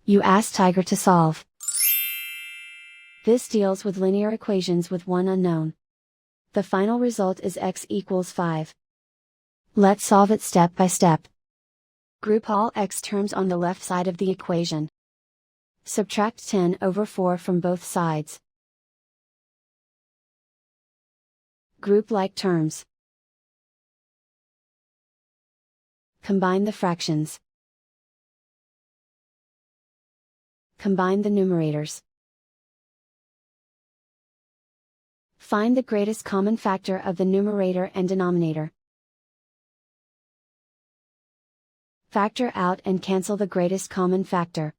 You ask Tiger to solve. This deals with linear equations with one unknown. The final result is x equals 5. Let's solve it step by step. Group all x terms on the left side of the equation. Subtract 10 over 4 from both sides. Group like terms. Combine the fractions. Combine the numerators. Find the greatest common factor of the numerator and denominator. Factor out and cancel the greatest common factor.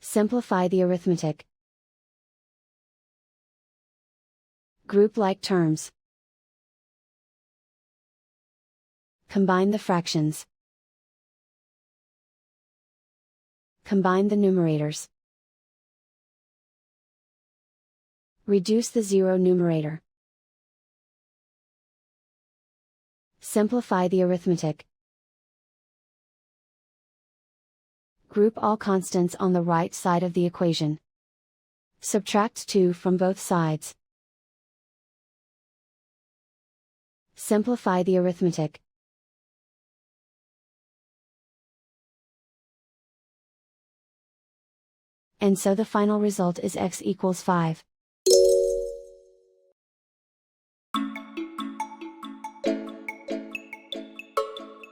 Simplify the arithmetic. Group like terms. Combine the fractions. Combine the numerators. Reduce the zero numerator. Simplify the arithmetic. Group all constants on the right side of the equation. Subtract 2 from both sides. Simplify the arithmetic. And so the final result is x equals 5.